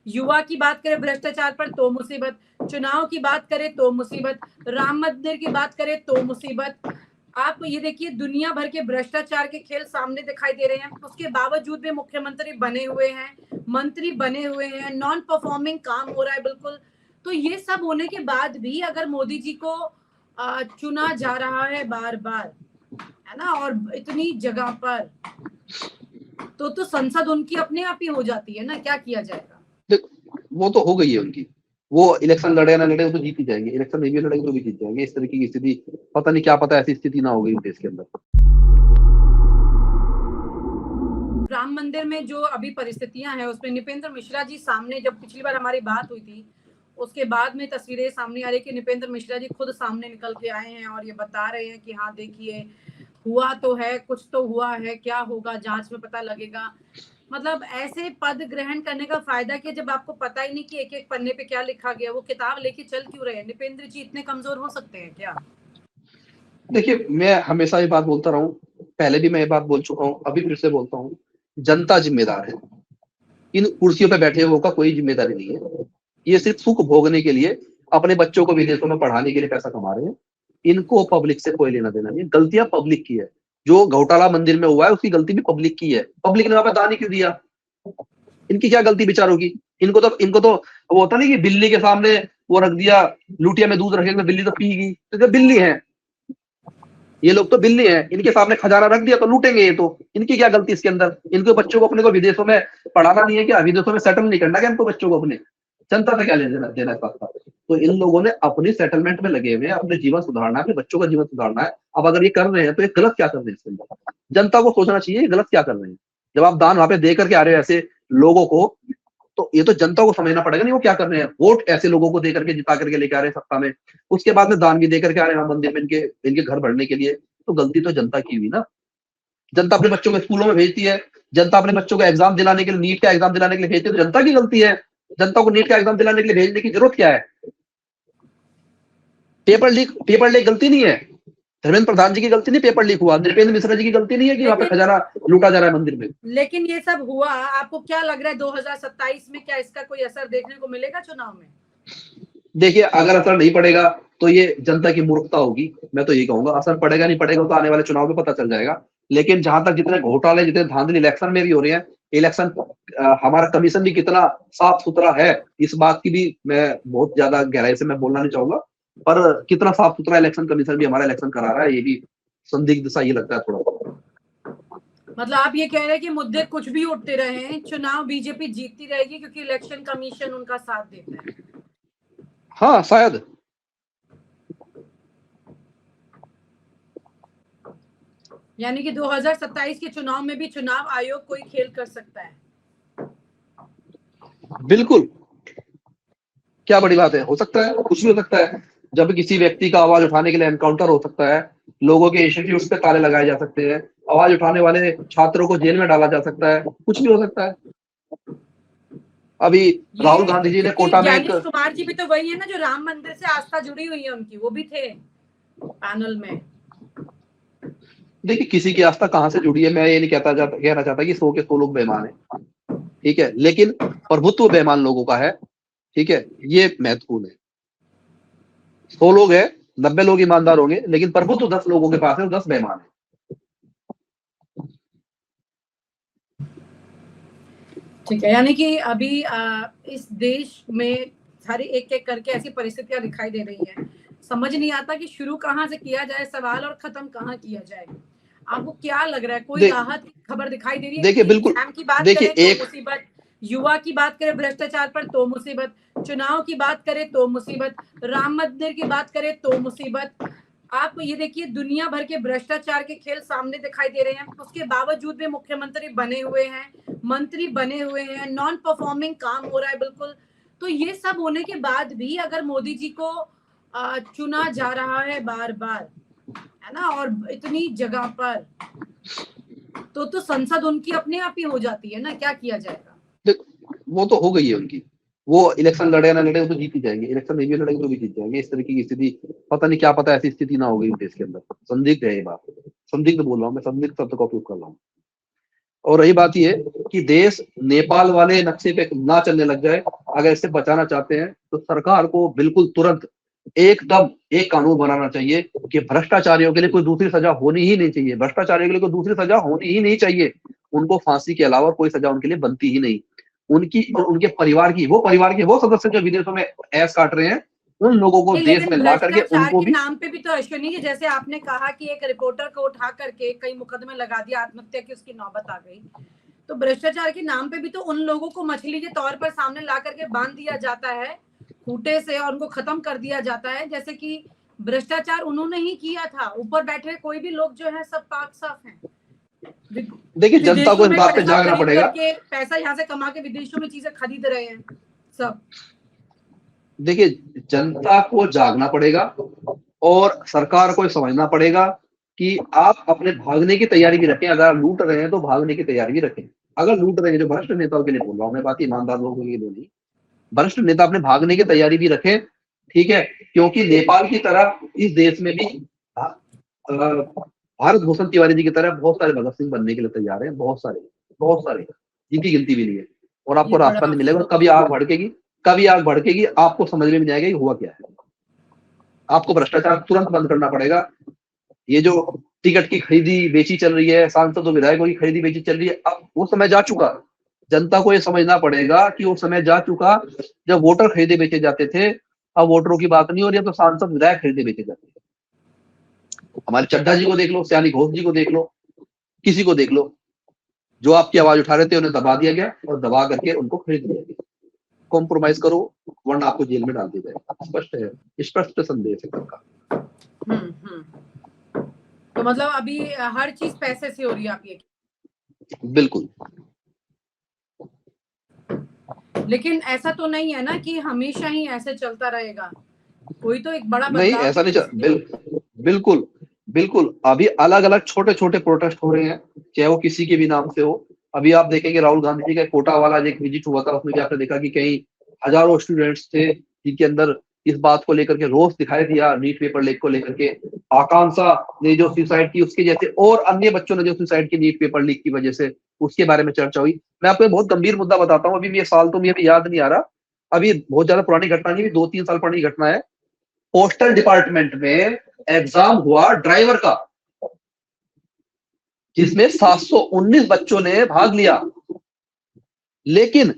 युवा की बात करें भ्रष्टाचार पर तो मुसीबत, चुनाव की बात करें तो मुसीबत, राम मंदिर की बात करें तो मुसीबत। आप ये देखिए दुनिया भर के भ्रष्टाचार के खेल सामने दिखाई दे रहे हैं, उसके बावजूद भी मुख्यमंत्री बने हुए हैं, मंत्री बने हुए हैं, नॉन परफॉर्मिंग काम हो रहा है बिल्कुल। तो ये सब होने के बाद भी अगर मोदी जी को चुना जा रहा है बार बार, है ना, और इतनी जगह पर, तो संसद उनकी अपने आप ही हो जाती है ना, क्या किया जाएगा। वो तो हो गई है उनकी, वो इलेक्शन लड़े ना लड़े वो तो जीत ही जाएंगे, इलेक्शन नहीं भी लड़ेंगे तो भी जीत जाएंगे। इस तरीके की स्थिति पता नहीं क्या पता ऐसी स्थिति ना हो गई देश के अंदर। राम मंदिर में जो अभी परिस्थितियां हैं उसमें निपेंद्र मिश्रा जी सामने, जब पिछली बार हमारी बात हुई थी उसके बाद में तस्वीरें सामने आ रही कि निपेंद्र मिश्रा जी खुद सामने निकल के आए हैं और ये बता रहे हैं कि हाँ देखिए हुआ तो है, कुछ तो हुआ है, क्या होगा जांच में पता लगेगा। मतलब ऐसे पद ग्रहण करने का फायदा क्या जब आपको पता ही नहीं कि एक एक पन्ने पे क्या लिखा गया, वो किताब लेके चल क्यों रहे हैं। निपेंद्र जी इतने कमजोर हो सकते हैं क्या। देखिए मैं हमेशा ये बात बोलता रहा हूँ, पहले भी मैं ये बात बोल चुका हूँ, अभी फिर से बोलता हूँ, जनता जिम्मेदार है, इन कुर्सियों पे बैठे हुए का कोई जिम्मेदारी नहीं है। ये सिर्फ सुख भोगने के लिए, अपने बच्चों को विदेशों में पढ़ाने के लिए पैसा कमा रहे हैं। इनको पब्लिक से कोई लेना देना नहीं, गलतियां पब्लिक की है। जो घोटाला मंदिर में हुआ है उसकी गलती भी पब्लिक की है, पब्लिक ने वहां पर दान ही क्यों दिया, इनकी क्या गलती बेचारों की। इनको तो वो होता नहीं कि बिल्ली के सामने वो रख दिया, लुटिया में दूध रखेंगे बिल्ली तो पीगी, तो बिल्ली है, ये लोग तो बिल्ली हैं, इनके सामने खजाना रख दिया तो लूटेंगे ये तो, इनकी क्या गलती इसके अंदर। इनको बच्चों को अपने को विदेशों में पढ़ाना नहीं है क्या, विदेशों में सेटल नहीं करना क्या इनको बच्चों को अपने, जनता से क्या लेना देना इस बात का। तो इन लोगों ने अपनी सेटलमेंट में लगे हुए हैं, अपने जीवन सुधारना है, अपने बच्चों का जीवन सुधारना है। अब अगर ये कर रहे हैं तो ये गलत क्या कर रहे हैं इसके अंदर, जनता को सोचना चाहिए ये गलत क्या कर रहे हैं। जब आप दान वहां पे दे करके आ रहे हो ऐसे लोगों को, तो ये तो जनता को समझना पड़ेगा नहीं वो क्या कर रहे हैं। वोट ऐसे लोगों को दे करके जिता करके लेके आ रहे हैं सत्ता में, उसके बाद में दान भी दे करके आ रहे हैं मंदिर में इनके घर भरने के लिए, तो गलती तो जनता की हुई ना। जनता अपने बच्चों को स्कूलों में भेजती है, जनता अपने बच्चों को एग्जाम दिलाने के लिए, नीट का एग्जाम दिलाने के लिए भेजती है, तो जनता की गलती है। जनता को नीट का एग्जाम दिलाने के लिए भेजने की जरूरत क्या है। पेपर लीक गलती नहीं है, धर्मेंद्र प्रधान जी की गलती नहीं पेपर लीक हुआ, नृपेंद्र मिश्रा जी की गलती नहीं है कि वहां पे खजाना लूटा जा रहा है मंदिर में। लेकिन ये सब हुआ, आपको क्या लग रहा है 2027 में क्या इसका कोई असर देखने को मिलेगा चुनाव में। देखिए अगर असर नहीं पड़ेगा तो ये जनता की मूर्खता होगी, मैं तो यही कहूंगा। असर पड़ेगा नहीं पड़ेगा तो आने वाले चुनाव में पता चल जाएगा। लेकिन जहां तक जितने घोटाले, जितने धांधली इलेक्शन में भी हो रहे हैं, इलेक्शन हमारा कमीशन भी कितना साफ सुथरा है, इस बात की भी मैं बहुत ज्यादा गहराई से मैं बोलना नहीं चाहूंगा, पर कितना साफ सुथरा इलेक्शन कमीशन भी हमारा इलेक्शन करा रहा है, ये भी संदिग्ध सा ये लगता है थोड़ा। मतलब आप ये कह रहे हैं कि मुद्दे कुछ भी उठते रहे, चुनाव बीजेपी जीतती रहेगी क्योंकि इलेक्शन कमीशन उनका साथ देता है। हाँ शायद। यानी कि 2027 के चुनाव में भी चुनाव आयोग कोई खेल कर सकता है। बिल्कुल, क्या बड़ी बात है, हो सकता है, कुछ भी हो सकता है। जब किसी व्यक्ति का आवाज उठाने के लिए एनकाउंटर हो सकता है, लोगों के इंस्टीट्यूट पे ताले लगाए जा सकते हैं, आवाज उठाने वाले छात्रों को जेल में डाला जा सकता है, कुछ भी हो सकता है। अभी राहुल गांधी जी ने कोटा में ज्ञानेश कुमार जी भी तो वही है ना जो राम मंदिर से आस्था जुड़ी हुई है उनकी, वो भी थे पैनल में। देखिए किसी की आस्था कहाँ से जुड़ी है, मैं ये नहीं कहना चाहता कि 100 के 100 लोग बेईमान है, ठीक है, लेकिन प्रभुत्व बेईमान लोगों का है, ठीक है, ये महत्वपूर्ण है। 100 लोग है, 90 लोग ईमानदार होंगे, लेकिन प्रभुत्व 10 लोगों के पास है, 10 बेईमान है। ठीक है, यानी कि अभी इस देश में सारी एक एक करके ऐसी परिस्थितियां दिखाई दे रही हैं, समझ नहीं आता कि शुरू कहाँ से किया जाए सवाल और खत्म कहाँ किया जाए। आपको क्या लग रहा है, कोई राहत की खबर दिखाई दे रही है। देखिए बिल्कुल, की बात देखिए करें तो मुसीबत, युवा की बात करें भ्रष्टाचार पर तो मुसीबत, चुनाव की बात करें तो मुसीबत, राम मंदिर की बात करें तो मुसीबत। आप ये देखिए दुनिया भर के भ्रष्टाचार के खेल सामने दिखाई दे रहे हैं, उसके बावजूद भी मुख्यमंत्री बने हुए हैं, मंत्री बने हुए हैं, नॉन परफॉर्मिंग काम हो रहा है बिल्कुल। तो ये सब होने के बाद भी अगर मोदी जी को चुना जा रहा है बार बार, है ना, और इतनी जगह पर, तो संसद उनकी अपने आप ही हो जाती है ना, क्या किया जाएगा। वो तो हो गई है उनकी, वो इलेक्शन लड़े ना लड़े वो तो जीत ही जाएंगे, इलेक्शन नहीं भी लड़ेंगे तो भी जीत जाएंगे। इस तरीके की स्थिति पता नहीं क्या पता ऐसी स्थिति ना हो गई देश के अंदर, संदिग्ध है ये बात, संदिग्ध बोल रहा हूँ मैं, संदिग्ध शब्द का उपयोग कर रहा हूँ। और रही बात ये कि देश नेपाल वाले नक्शे पे ना चलने लग जाए अगर इससे बचाना चाहते हैं तो सरकार को बिल्कुल तुरंत एकदम एक कानून बनाना चाहिए कि भ्रष्टाचारियों के लिए कोई दूसरी सजा होनी ही नहीं चाहिए, भ्रष्टाचारियों के लिए कोई दूसरी सजा होनी ही नहीं चाहिए। उनको फांसी के अलावा कोई सजा उनके लिए बनती ही नहीं। उनकी और उनके परिवार के वो सदस्य जो विदेशों में ऐश काट रहे हैं, उन लोगों को नहीं, देश लेकिन में ला करके भ्रष्टाचार उनको के भी नाम पे भी तो अश्विनी जी, जैसे आपने कहा कि एक रिपोर्टर को उठा करके कई मुकदमे लगा दिया, आत्महत्या की उसकी नौबत आ गई, तो भ्रष्टाचार के नाम पे भी तो उन लोगों को मछली के तौर पर सामने ला करके बांध दिया जाता है खूंटे से और उनको खत्म कर दिया जाता है, जैसे कि भ्रष्टाचार उन्होंने ही किया था। ऊपर बैठे कोई भी लोग जो है सब पाक साफ हैं। देखिए, जनता को इस बात पे पैसा जागना खरीद पड़ेगा। करके, पैसा यहाँ से कमा के विदेशों में चीजें खरीद रहे हैं सब। देखिए, जनता को जागना पड़ेगा और सरकार को समझना पड़ेगा कि आप अपने भागने की तैयारी भी रखें। अगर लूट रहे हैं तो भागने की तैयारी भी रखें। अगर लूट रहे हैं, जो भ्रष्ट नेताओं के लिए बोल रहा हूँ मैं, बात ईमानदार लोगों के लिए नहीं, भ्रष्ट नेता अपने भागने की तैयारी भी रखें, ठीक है। क्योंकि नेपाल की तरह इस देश में भी भारत भूषण तिवारी जी की तरह बहुत सारे भगत सिंह बनने के लिए तैयार हैं, बहुत सारे, जिनकी गिनती भी नहीं है। और आपको रास्ता नहीं मिलेगा, कभी आग भड़केगी, आपको समझ में नहीं आएगा कि हुआ क्या है। आपको भ्रष्टाचार तुरंत बंद करना पड़ेगा। ये जो टिकट की खरीदी बेची चल रही है, सांसदों विधायकों की खरीदी बेची चल रही है, अब वो समय जा चुका। जनता को ये समझना पड़ेगा कि वो समय जा चुका जब वोटर खरीदे बेचे जाते थे। अब वोटरों की बात नहीं हो रही है, तो सांसद विधायक खरीदे बेचे जाते हैं। हमारे चड्ढा जी को देख लो, सयानी घोष जी को देख लो, किसी को देख लो, जो आपकी आवाज उठा रहे थे उन्हें दबा दिया गया और दबा करके उनको खरीद लिया गया। कॉम्प्रोमाइज करो वरना आपको जेल में डाल दिया जाएगा। स्पष्ट है, स्पष्ट संदेश है का। तो मतलब अभी हर चीज पैसे से हो रही है, आप ये? बिल्कुल। लेकिन ऐसा तो नहीं है ना कि हमेशा ही ऐसे चलता रहेगा, कोई तो एक बड़ा नहीं, ऐसा नहीं बिल्कुल। अभी अलग अलग छोटे छोटे प्रोटेस्ट हो रहे हैं, चाहे वो किसी के भी नाम से हो। अभी आप देखेंगे राहुल गांधी जी का कोटा वाला एक विजिट हुआ था, उसमें भी आपने देखा कि कई हजारों स्टूडेंट्स थे जिनके अंदर इस बात को लेकर के रोष दिखाई दिया, नीट पेपर लीक को लेकर के। आकांक्षा ने जो सुसाइड की, उसके जैसे और अन्य बच्चों ने जो सुसाइड की नीट पेपर लीक की वजह से, उसके बारे में चर्चा हुई। मैं आपको बहुत गंभीर मुद्दा बताता हूँ, अभी ये साल तो मुझे अभी याद नहीं आ रहा, अभी बहुत ज्यादा पुरानी घटना नहीं, 2-3 साल पुरानी घटना है। पोस्टल डिपार्टमेंट में एग्जाम हुआ ड्राइवर का, जिसमें 719 बच्चों ने भाग लिया। लेकिन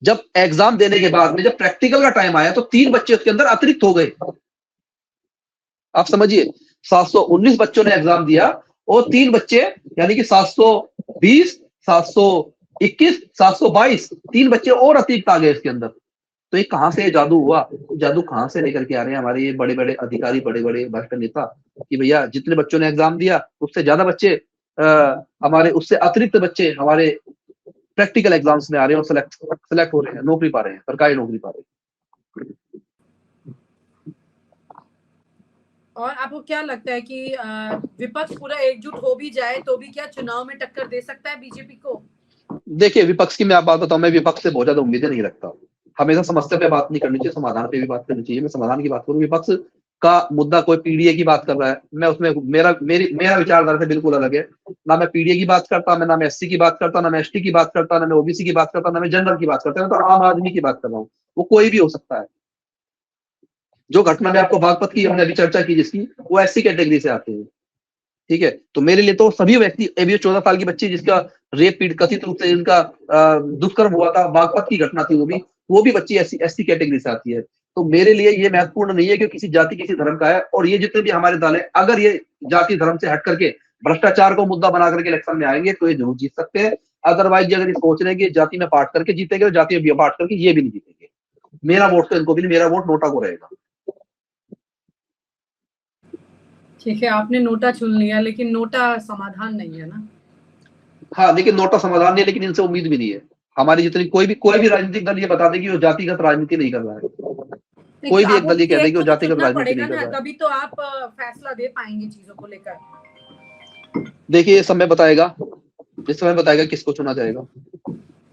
जब एग्जाम देने के बाद में जब प्रैक्टिकल का टाइम आया तो 3 बच्चे उसके अंदर अतिरिक्त हो गए। आप समझिए, 719 बच्चों ने एग्जाम दिया और 3 बच्चे, यानी कि 720, 721, 722, 3 बच्चे और अतिरिक्त आ गए इसके अंदर। तो ये कहां से जादू हुआ? जादू कहां से लेकर के आ रहे हैं हमारे ये बड़े बड़े अधिकारी, बड़े बड़े भ्रष्ट नेता, कि भैया जितने बच्चों ने एग्जाम दिया उससे ज्यादा बच्चे हमारे, उससे अतिरिक्त बच्चे हमारे प्रैक्टिकल एग्जाम्स में आ रहे हैं और सेलेक्ट हो रहे हैं, नौकरी पा रहे हैं, सरकारी नौकरी पा रहे हैं। और आपको क्या लगता है कि विपक्ष पूरा एकजुट हो भी जाए तो भी क्या चुनाव में टक्कर दे सकता है बीजेपी को? देखिए, विपक्ष की मैं आप बात बताऊं, मैं विपक्ष से बहुत ज्यादा उम्मीदें नहीं रखता। हमेशा समस्या पे बात नहीं करनी चाहिए, समाधान पे भी बात करनी चाहिए। मैं समाधान की बात करूं, विपक्ष का मुद्दा कोई पीडीए की बात कर रहा है, मैं उसमें मेरा विचारधारा से बिल्कुल अलग है। ना मैं पीडीए की बात करता, ना मैं एससी की बात करता, ना मैं एसटी की बात करता, ना मैं ओबीसी की बात करता, ना मैं जनरल की बात करता, मैं तो आम आदमी की बात कर रहा हूँ। वो कोई भी हो सकता है। जो घटना में आपको बागपत की हमने अभी चर्चा की जिसकी, वो एससी कैटेगरी से आते हैं, ठीक है। तो मेरे लिए तो सभी व्यक्ति, अभी 14 साल की बच्ची जिसका रेप पीड़ कथित रूप से इनका दुष्कर्म हुआ था, बागपत की घटना थी, वो भी बच्ची एससी कैटेगरी से आती है। तो मेरे लिए ये महत्वपूर्ण नहीं है कि किसी जाति किसी धर्म का है। और ये जितने भी हमारे दल है, अगर ये जाति धर्म से हट करके भ्रष्टाचार को मुद्दा बना करके इलेक्शन में आएंगे तो ये जरूर जीत सकते हैं। अदरवाइज अगर ये सोच रहे हैं कि जाति में बांट करके जीतेंगे तो जाति में बांट करके ये भी नहीं जीतेंगे। मेरा वोट तो इनको भी नहीं, मेरा वोट नोटा को रहेगा। ठीक है, आपने नोटा चुन लिया, लेकिन नोटा समाधान नहीं है ना। हाँ, लेकिन नोटा समाधान नहीं है, लेकिन इनसे उम्मीद भी नहीं है। हमारी जितनी कोई भी राजनीतिक दल ये बता देगी वो जातिगत राजनीति नहीं कर रहा है। कोई भी एक दल ये कह देगी वो जातिगत राजनीति नहीं कर रहा है। तभी तो आप फैसला दे पाएंगे चीजों को लेकर। देखिए, ये समय बताएगा, इस समय बताएगा किसको चुना जाएगा।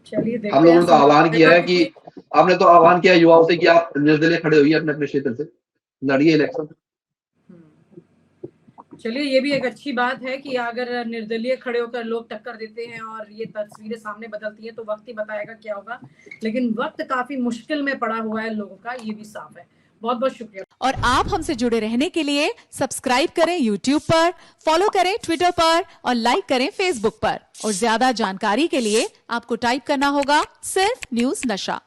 चलिए देखते हैं। हम लोगों ने तो आह्वान किया है कि आपने तो आह्वान किया युवाओं से कि आप निर्दलीय खड़े होइए, अपने अपने क्षेत्र से लड़िए इलेक्शन। चलिए, ये भी एक अच्छी बात है कि अगर निर्दलीय खड़े होकर लोग टक्कर देते हैं और ये तस्वीरें सामने बदलती हैं तो वक्त ही बताएगा क्या होगा, लेकिन वक्त काफी मुश्किल में पड़ा हुआ है लोगों का, ये भी साफ है। बहुत बहुत शुक्रिया। और आप हमसे जुड़े रहने के लिए सब्सक्राइब करें YouTube पर, फॉलो करें Twitter पर और लाइक करें Facebook पर। और ज्यादा जानकारी के लिए आपको टाइप करना होगा सिर्फ न्यूज नशा।